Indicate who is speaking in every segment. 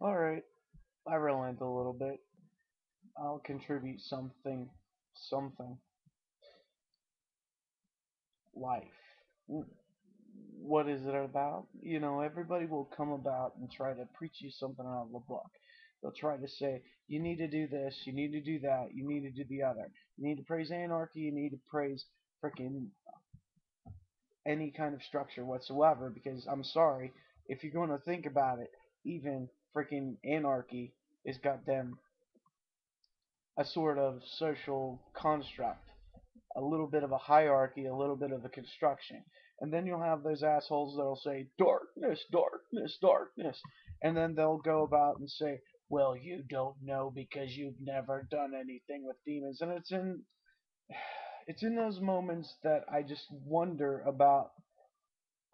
Speaker 1: Alright, I relent a little bit. I'll contribute something. Something. Life. What is it about? Everybody will come about and try to preach you something out of the book. They'll try to say, you need to do this, you need to do that, you need to do the other. You need to praise anarchy, you need to praise freaking any kind of structure whatsoever, because I'm sorry, if you're going to think about it, even freaking anarchy is goddamn a sort of social construct, a little bit of a hierarchy, a little bit of a construction. And then you'll have those assholes that'll say, darkness, darkness, darkness. And then they'll go about and say, well, you don't know because you've never done anything with demons. And it's in those moments that I just wonder about,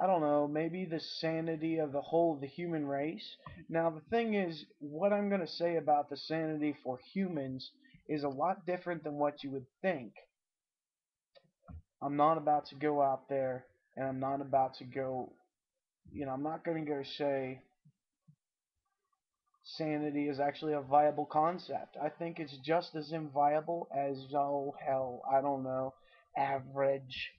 Speaker 1: I don't know, maybe the sanity of the whole of the human race. Now, the thing is, what I'm going to say about the sanity for humans is a lot different than what you would think. I'm not about to go out there and I'm not about to go, I'm not going to go say sanity is actually a viable concept. I think it's just as inviable as, oh, hell, I don't know, average,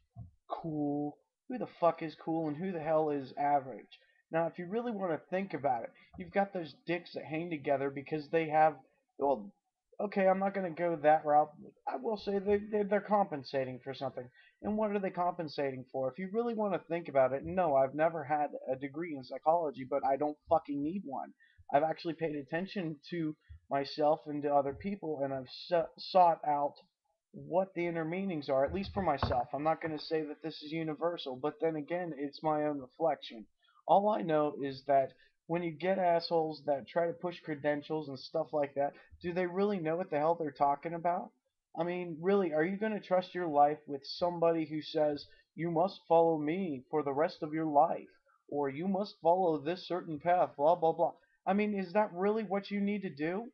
Speaker 1: cool. Who the fuck is cool and who the hell is average? Now, if you really want to think about it, you've got those dicks that hang together because they have, well, okay, I'm not going to go that route. I will say they're compensating for something. And what are they compensating for? If you really want to think about it, no, I've never had a degree in psychology, but I don't fucking need one. I've actually paid attention to myself and to other people, and I've sought out what the inner meanings are, at least for myself. I'm not going to say that this is universal, but then again, it's my own reflection. All I know is that when you get assholes that try to push credentials and stuff like that, do they really know what the hell they're talking about? I mean, really, are you going to trust your life with somebody who says, you must follow me for the rest of your life, or you must follow this certain path, blah, blah, blah? I mean, is that really what you need to do?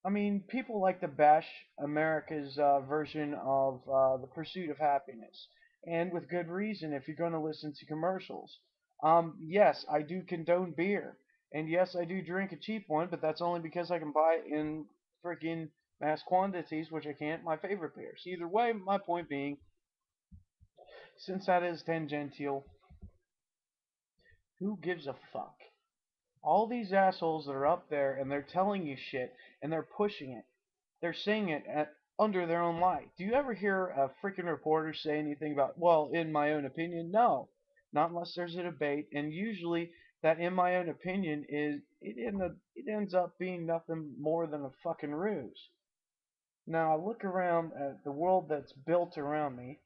Speaker 1: I mean, people like to bash America's version of the pursuit of happiness, and with good reason if you're going to listen to commercials. Yes, I do condone beer, and yes, I do drink a cheap one, but that's only because I can buy it in freaking mass quantities, which I can't. My favorite beers. Either way, my point being, since that is tangential, who gives a fuck? All these assholes that are up there and they're telling you shit and they're pushing it. They're saying it under their own light. Do you ever hear a freaking reporter say anything about, well, in my own opinion? No, not unless there's a debate, and usually that in my own opinion is it ends up being nothing more than a fucking ruse. Now I look around at the world that's built around me.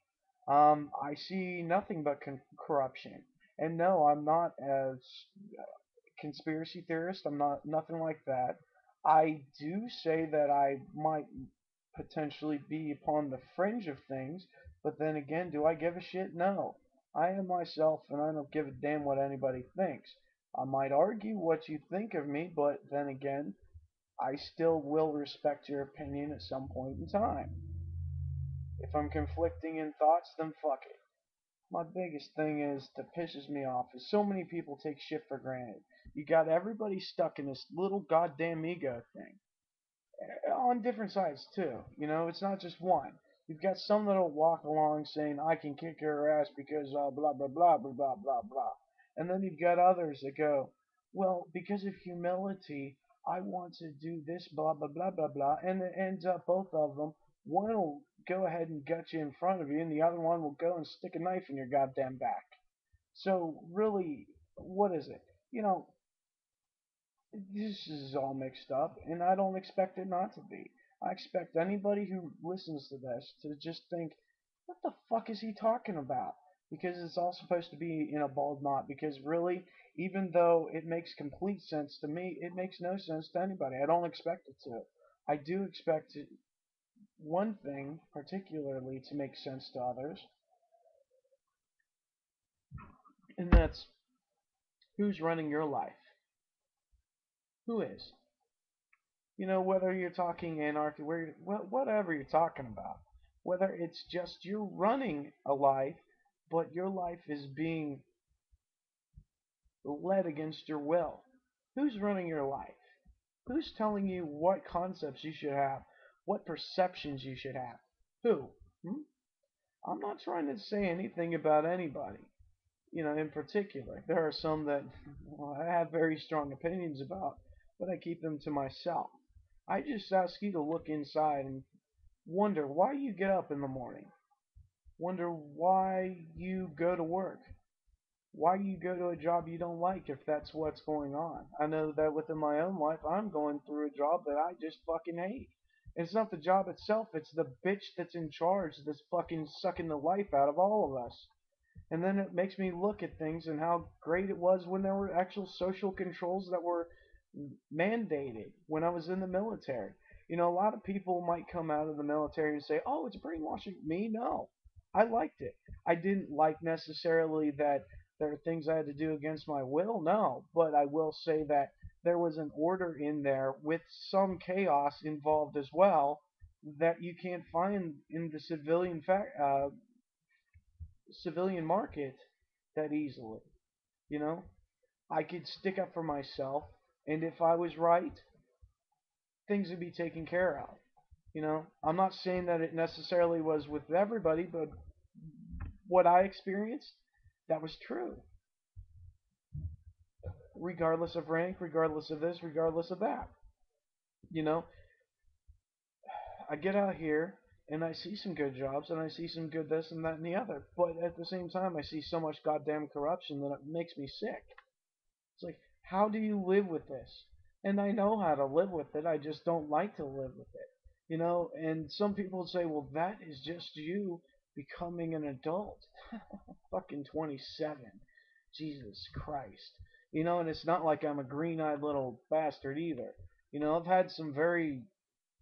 Speaker 1: I see nothing but corruption. And no, I'm not a conspiracy theorist. I'm not nothing like that. I do say that I might potentially be upon the fringe of things, but then again, do I give a shit? No. I am myself and I don't give a damn what anybody thinks. I might argue what you think of me, but then again, I still will respect your opinion at some point in time. If I'm conflicting in thoughts, then fuck it. My biggest thing is that pisses me off is so many people take shit for granted. You got everybody stuck in this little goddamn ego thing on different sides too. It's not just one. You've got some that'll walk along saying, "I can kick your ass because blah blah blah blah blah blah blah," and then you've got others that go, "Well, because of humility, I want to do this blah blah blah blah blah," and it ends up both of them. One will go ahead and gut you in front of you, and the other one will go and stick a knife in your goddamn back. So really, what is it? You know, this is all mixed up, and I don't expect it not to be. I expect anybody who listens to this to just think, what the fuck is he talking about? Because it's all supposed to be in a bald knot. Because really, even though it makes complete sense to me, it makes no sense to anybody. I don't expect it to. I do expect one thing particularly to make sense to others, and that's who's running your life. Who is? Whether you're talking anarchy, whatever you're talking about, whether it's just you're running a life, but your life is being led against your will. Who's running your life? Who's telling you what concepts you should have? What perceptions you should have? Who? Hmm? I'm not trying to say anything about anybody, in particular. There are some that I have very strong opinions about, but I keep them to myself. I just ask you to look inside and wonder why you get up in the morning. Wonder why you go to work. Why you go to a job you don't like if that's what's going on. I know that within my own life, I'm going through a job that I just fucking hate. It's not the job itself, it's the bitch that's in charge that's fucking sucking the life out of all of us. And then it makes me look at things and how great it was when there were actual social controls that were mandated when I was in the military. A lot of people might come out of the military and say, "Oh, it's brainwashing." Me, no. I liked it. I didn't like necessarily that there are things I had to do against my will, no. But I will say that there was an order in there with some chaos involved as well that you can't find in the civilian market that easily. You know, I could stick up for myself, and if I was right, things would be taken care of. I'm not saying that it necessarily was with everybody, but what I experienced, that was true. Regardless of rank, regardless of this, regardless of that. You know, I get out here and I see some good jobs and I see some good this and that and the other, but at the same time, I see so much goddamn corruption that it makes me sick. It's like, how do you live with this? And I know how to live with it. I just don't like to live with it. And some people say, well, that is just you becoming an adult. Fucking 27. Jesus Christ. And it's not like I'm a green eyed little bastard either. I've had some very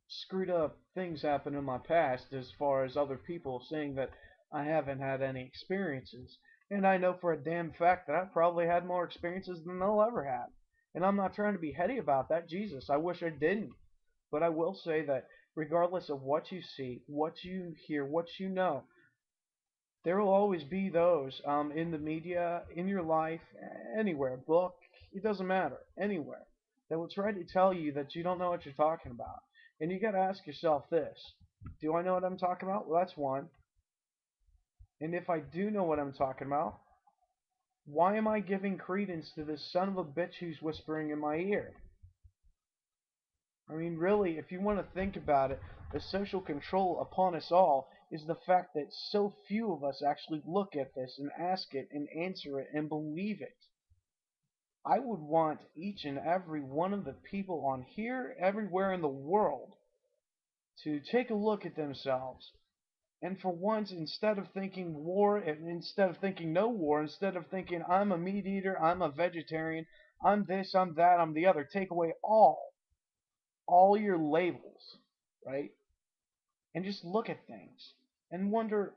Speaker 1: screwed up things happen in my past as far as other people saying that I haven't had any experiences. And I know for a damn fact that I've probably had more experiences than they'll ever have. And I'm not trying to be heady about that. Jesus, I wish I didn't. But I will say that regardless of what you see, what you hear, what you know, there will always be those in the media, in your life, anywhere, book, it doesn't matter, anywhere, that will try to tell you that you don't know what you're talking about. And you got to ask yourself this: do I know what I'm talking about? Well, that's one. And if I do know what I'm talking about, why am I giving credence to this son of a bitch who's whispering in my ear? I mean, really, if you want to think about it, the social control upon us all is the fact that so few of us actually look at this and ask it and answer it and believe it. I would want each and every one of the people on here, everywhere in the world, to take a look at themselves. And for once, instead of thinking war, and instead of thinking no war, instead of thinking I'm a meat eater, I'm a vegetarian, I'm this, I'm that, I'm the other, take away all your labels, right? And just look at things and wonder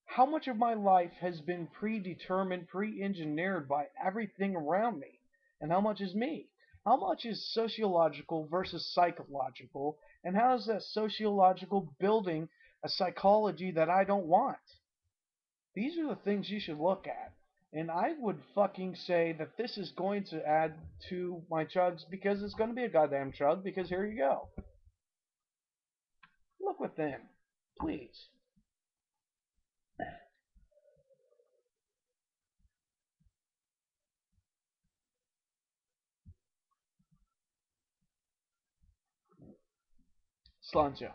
Speaker 1: how much of my life has been predetermined, pre engineered by everything around me, and how much is me? How much is sociological versus psychological, and how is that sociological building a psychology that I don't want? These are the things you should look at. And I would fucking say that this is going to add to my chugs because it's going to be a goddamn chug because here you go. Look within, please. Sláinte.